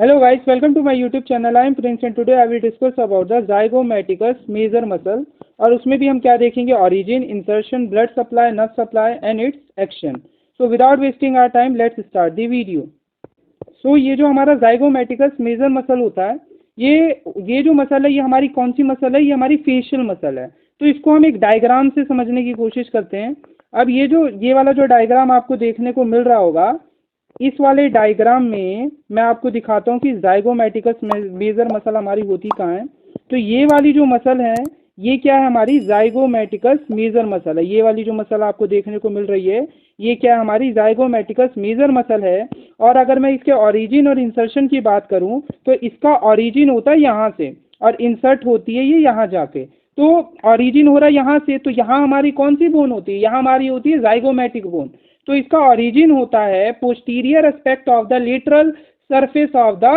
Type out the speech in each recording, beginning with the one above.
Hello guys, welcome to my YouTube channel. I am Prince and today I will discuss about the zygomaticus major muscle और उसमें भी हम क्या देखेंगे origin, insertion, blood supply, nerve supply and its action. So without wasting our time, let's start the video. So ये जो हमारा zygomaticus major muscle होता है, ये जो मसल है ये हमारी कौन सी मसल है? ये हमारी फेशियल मसल है। तो इसको हम एक डायग्राम से समझने की कोशिश करते हैं। अब ये वाला जो डायग्राम आपको देखने को मिल रहा होगा, इस वाले डायग्राम में मैं आपको दिखाता हूँ कि zygomaticus मेजर मसल हमारी होती कहाँ है। तो ये वाली जो मसल है ये क्या है? हमारी zygomaticus मेजर मसल है। ये वाली जो मसल आपको देखने को मिल रही है ये क्या है? हमारी zygomaticus मेजर मसल है। और अगर मैं इसके ओरिजिन और इंसर्शन की बात करूं तो इसका ओरिजिन होता है यहाँ से और इंसर्ट होती है ये यहाँ जाके। तो ओरिजिन हो रहा है यहाँ से, तो यहाँ हमारी कौन सी बोन होती है? यहाँ हमारी होती है zygomatic बोन। तो इसका ओरिजिन होता है posterior aspect of the lateral surface of the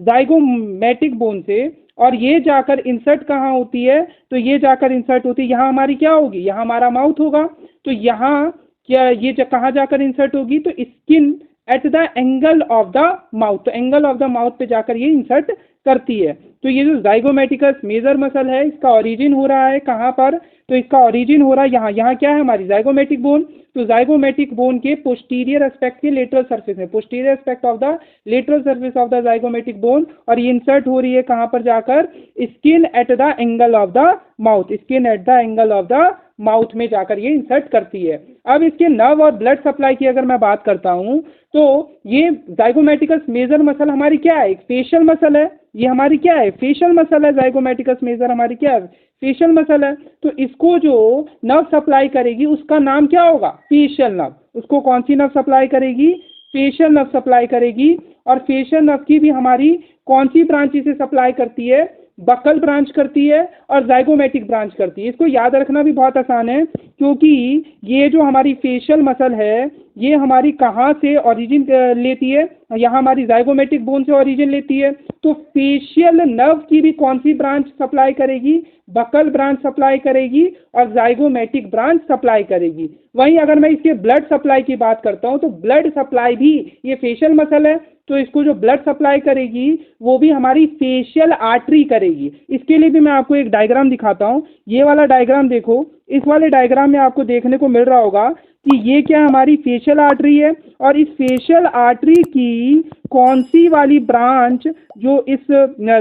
zygomatic bone से, और ये जाकर इंसर्ट कहाँ होती है? तो ये जाकर इंसर्ट होती है यहाँ हमारी क्या होगी? यहाँ हमारा माउथ होगा। तो यहाँ क्या ये कहाँ जाकर इंसर्ट होगी? तो skin at the angle of the mouth. तो एंगल ऑफ द माउथ पे जाकर ये इंसर्ट करती है। तो ये जो zygomaticus मेजर मसल है इसका ओरिजिन हो रहा है कहाँ पर? तो इसका ओरिजिन हो रहा है यहाँ। यहाँ क्या है? हमारी zygomatic बोन। तो zygomatic बोन के पोस्टीरियर एस्पेक्ट के लेटरल सरफेस में, posterior aspect of the lateral surface of the zygomatic bone, और ये इंसर्ट हो रही है कहाँ पर जाकर? Skin at the angle of the mouth. Skin at the angle of the mouth में जाकर ये इंसर्ट करती है। अब इसके नर्व और ब्लड सप्लाई की अगर मैं बात करता हूँ तो ये zygomaticus मेजर मसल हमारी क्या है? एक फेशियल मसल है। ये हमारी क्या है? फेशियल मसल है। zygomaticus मेजर हमारी क्या है? फेशियल मसल है। तो इसको जो नर्व सप्लाई करेगी उसका नाम क्या होगा? Facial nerve. उसको कौन सी नर्व सप्लाई करेगी? फेशियल नर्व सप्लाई करेगी। और फेशियल नर्व की भी हमारी कौन सी ब्रांच इसे सप्लाई करती है? बकल ब्रांच करती है और zygomatic ब्रांच करती है। इसको याद रखना भी बहुत आसान है क्योंकि ये जो हमारी फेशियल मसल है ये हमारी कहाँ से ओरिजिन लेती है? यहाँ हमारी zygomatic बोन से ओरिजिन लेती है। तो फेशियल नर्व की भी कौन सी ब्रांच सप्लाई करेगी? बकल ब्रांच सप्लाई करेगी और zygomatic ब्रांच सप्लाई करेगी। वहीं अगर मैं इसके ब्लड सप्लाई की बात करता हूँ तो ब्लड सप्लाई भी, ये फेशियल मसल है तो इसको जो ब्लड सप्लाई करेगी वो भी हमारी फेशियल आर्टरी करेगी। इसके लिए भी मैं आपको एक डायग्राम दिखाता हूँ। ये वाला डायग्राम देखो। इस वाले डायग्राम में आपको देखने को मिल रहा होगा कि ये क्या हमारी फेशियल आर्टरी है, और इस फेशियल आर्टरी की कौन सी वाली ब्रांच जो इस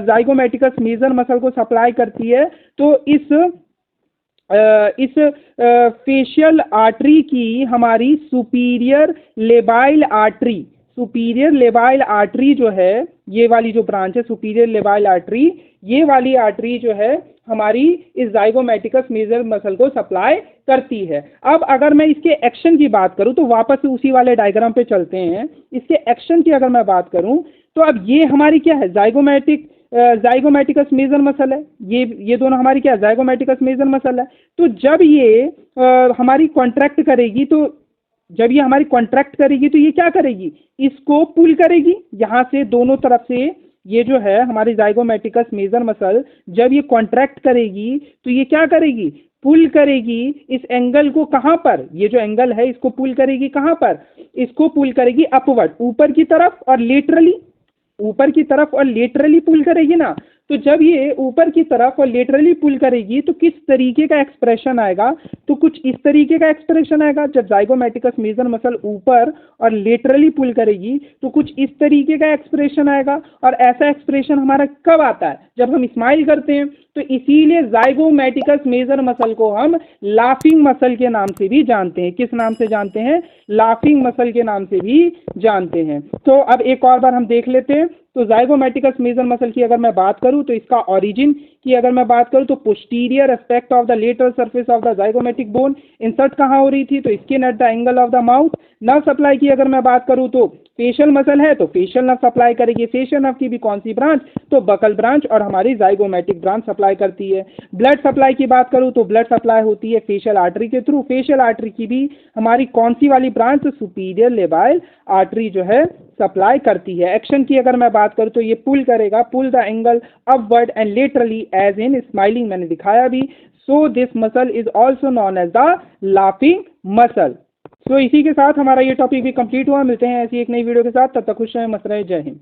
zygomaticus मेजर मसल को सप्लाई करती है? तो इस फेशियल आर्टरी की हमारी superior labile artery, superior labile artery जो है, ये वाली जो ब्रांच है सुपीरियर लेबाइल आर्टरी, ये वाली आर्टरी जो है हमारी इस zygomaticus मेजर मसल को सप्लाई करती है। अब अगर मैं इसके एक्शन की बात करूं तो वापस से उसी वाले डायग्राम पे चलते हैं। इसके एक्शन की अगर मैं बात करूं तो अब ये हमारी क्या है? zygomaticus मेजर मसल है। ये दोनों हमारी क्या है? zygomaticus मेजर मसल है। तो जब ये हमारी कॉन्ट्रैक्ट करेगी तो जब ये हमारी कॉन्ट्रैक्ट करेगी तो ये क्या करेगी? इसको पुल करेगी यहाँ से दोनों तरफ से। ये जो है हमारी zygomaticus मेजर मसल जब ये कॉन्ट्रैक्ट करेगी तो ये क्या करेगी? पुल करेगी इस एंगल को। कहाँ पर? ये जो एंगल है इसको पुल करेगी कहाँ पर? इसको पुल करेगी अपवर्ड, ऊपर की तरफ और लेटरली, ऊपर की तरफ और लेटरली पुल करेगी ना। तो जब ये ऊपर की तरफ और लेटरली पुल करेगी तो किस तरीके का एक्सप्रेशन आएगा? तो कुछ इस तरीके का एक्सप्रेशन आएगा। जब zygomaticus मेजर मसल ऊपर और लेटरली पुल करेगी तो कुछ इस तरीके का एक्सप्रेशन आएगा। और ऐसा एक्सप्रेशन हमारा कब आता है? जब हम स्माइल करते हैं। तो इसीलिए zygomaticus मेजर मसल को हम लाफिंग मसल के नाम से भी जानते हैं। किस नाम से जानते हैं? लाफिंग मसल के नाम से भी जानते हैं। तो अब एक और बार हम देख लेते हैं। तो zygomaticus मेजर मसल की अगर मैं बात करूं तो इसका ओरिजिन की अगर मैं बात करूं तो posterior aspect of the lateral surface of the zygomatic bone. Insert कहाँ हो रही थी? तो skin at the angle of the mouth. Nerve supply की अगर मैं बात करूं तो फेशियल मसल है तो फेशियल नर्व सप्लाई करेगी। फेशियल नर्व की भी कौन सी ब्रांच? तो बकल ब्रांच और हमारी zygomatic ब्रांच सप्लाई करती है। ब्लड सप्लाई की बात करूं तो ब्लड सप्लाई होती है फेशियल आर्टरी के थ्रू। फेशियल आर्टरी की भी हमारी कौन सी वाली ब्रांच? सुपीरियर लेबाइल आर्टरी जो है सप्लाई करती है। एक्शन की अगर मैं बात करूं तो ये पुल करेगा, pull the angle upward and laterally as in smiling, मैंने दिखाया भी। So this muscle is also known as the laughing muscle. So इसी के साथ हमारा ये टॉपिक भी कंप्लीट हुआ। मिलते हैं ऐसी एक नई वीडियो के साथ, तब तक खुश रहें, मस्त रहें। जय हिंद।